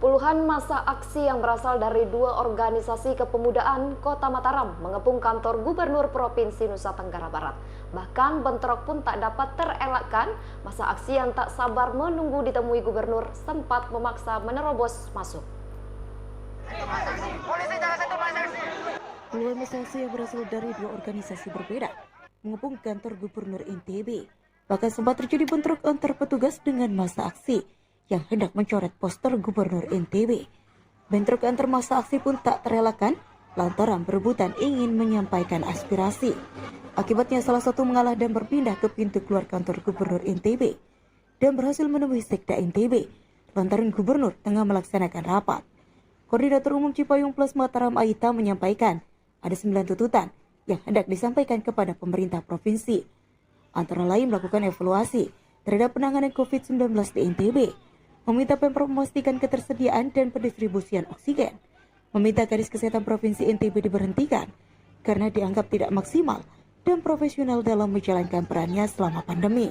Puluhan massa aksi yang berasal dari dua organisasi kepemudaan Kota Mataram mengepung kantor Gubernur Provinsi Nusa Tenggara Barat. Bahkan bentrok pun tak dapat terelakkan, massa aksi yang tak sabar menunggu ditemui Gubernur sempat memaksa menerobos masuk. Puluhan massa aksi yang berasal dari dua organisasi berbeda mengepung kantor Gubernur NTB. Bahkan sempat terjadi bentrok antar petugas dengan massa aksi yang hendak mencoret poster Gubernur NTB. Bentrok antar massa aksi pun tak terelakkan lantaran berebutan ingin menyampaikan aspirasi. Akibatnya salah satu mengalah dan berpindah ke pintu keluar kantor Gubernur NTB dan berhasil menemui Sekda NTB lantaran Gubernur tengah melaksanakan rapat. Koordinator Umum Cipayung Plus Mataram Aita menyampaikan ada 9 tuntutan yang hendak disampaikan kepada pemerintah provinsi. Antara lain melakukan evaluasi terhadap penanganan COVID-19 di NTB, meminta Pemprov memastikan ketersediaan dan pendistribusian oksigen, meminta Kadis Kesehatan Provinsi NTB diberhentikan karena dianggap tidak maksimal dan profesional dalam menjalankan perannya selama pandemi,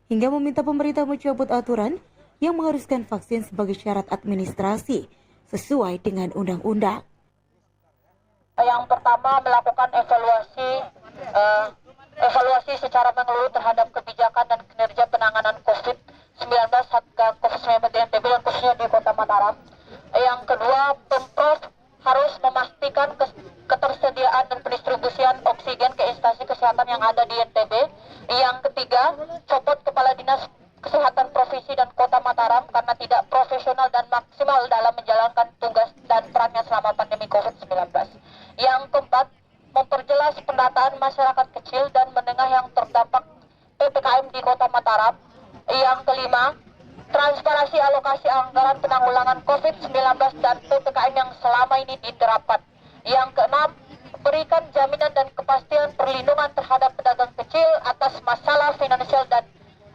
hingga meminta pemerintah mencabut aturan yang mengharuskan vaksin sebagai syarat administrasi sesuai dengan undang-undang. Yang pertama melakukan evaluasi secara menyeluruh terhadap kebijakan dan kinerja penanganan COVID-19 Satgas COVID-19 NTB dan khususnya di Kota Mataram. Yang kedua, Pemprov harus memastikan ketersediaan dan pendistribusian oksigen ke instansi kesehatan yang ada di NTB. Yang ketiga, copot Kepala Dinas Kesehatan Provinsi dan Kota Mataram karena tidak profesional dan maksimal dalam menjalankan tugas dan perannya selama pandemi COVID-19. Yang keempat, memperjelas pendataan masyarakat kecil dan menengah yang terdampak PPKM di Kota Mataram. Yang kelima, transparansi alokasi anggaran penanggulangan COVID-19 dan PPKM yang selama ini diterapkan. Yang keenam, berikan jaminan dan kepastian perlindungan terhadap pedagang kecil atas masalah finansial dan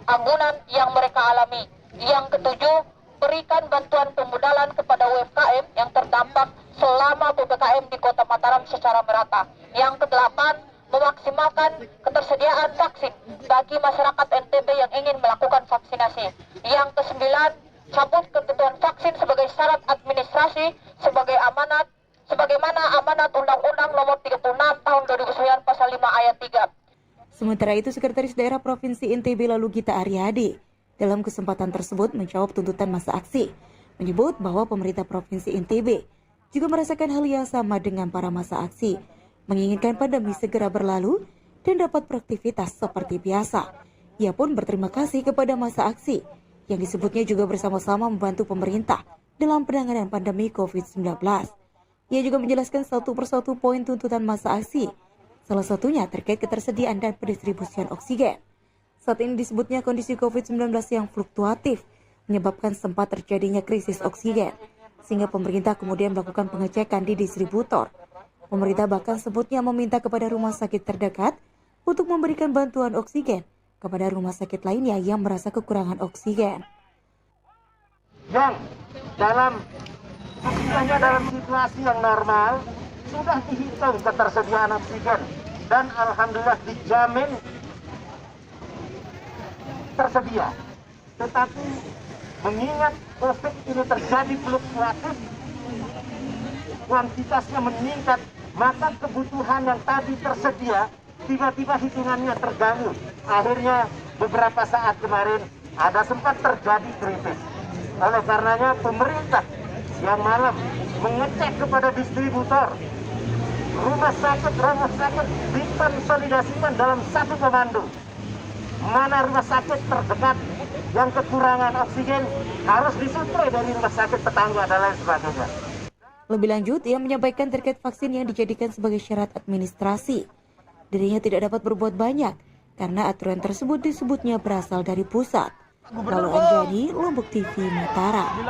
anggunan yang mereka alami. Yang ketujuh, berikan bantuan pemodalan kepada UMKM yang terdampak selama PPKM di Kota Mataram secara merata. Yang kedelapan, memaksimalkan ketersediaan vaksin bagi masyarakat NTB yang ingin melakukan vaksinasi. Yang kesembilan, cabut ketentuan vaksin sebagai syarat administrasi sebagaimana amanat Undang-Undang Nomor 36 Tahun 2009 Pasal 5 Ayat 3. Sementara itu, Sekretaris Daerah Provinsi NTB lalu Gita Aryadi dalam kesempatan tersebut menjawab tuntutan massa aksi, menyebut bahwa pemerintah Provinsi NTB juga merasakan hal yang sama dengan para massa aksi, menginginkan pandemi segera berlalu dan dapat beraktivitas seperti biasa. Ia pun berterima kasih kepada massa aksi yang disebutnya juga bersama-sama membantu pemerintah dalam penanganan pandemi COVID-19. Ia juga menjelaskan satu persatu poin tuntutan massa aksi, salah satunya terkait ketersediaan dan pendistribusian oksigen. Saat ini disebutnya kondisi COVID-19 yang fluktuatif menyebabkan sempat terjadinya krisis oksigen, sehingga pemerintah kemudian melakukan pengecekan di distributor. Pemerintah bahkan sebutnya meminta kepada rumah sakit terdekat untuk memberikan bantuan oksigen kepada rumah sakit lainnya yang merasa kekurangan oksigen. Yang dalam situasi yang normal sudah dihitung ketersediaan oksigen dan alhamdulillah dijamin tersedia. Tetapi mengingat COVID ini terjadi fluktuatif, kuantitasnya meningkat, maka kebutuhan yang tadi tersedia tiba-tiba hitungannya terganggu. Akhirnya beberapa saat kemarin ada sempat terjadi krisis. Oleh karenanya pemerintah yang malam mengecek kepada distributor, rumah sakit dikonsolidasikan dalam satu komando. Mana rumah sakit terdekat yang kekurangan oksigen harus disuplai dari rumah sakit tetangga dan lain sebagainya. Lebih lanjut, ia menyampaikan terkait vaksin yang dijadikan sebagai syarat administrasi. Dirinya tidak dapat berbuat banyak karena aturan tersebut disebutnya berasal dari pusat. Lalu Anjani, Lombok TV, Mataram.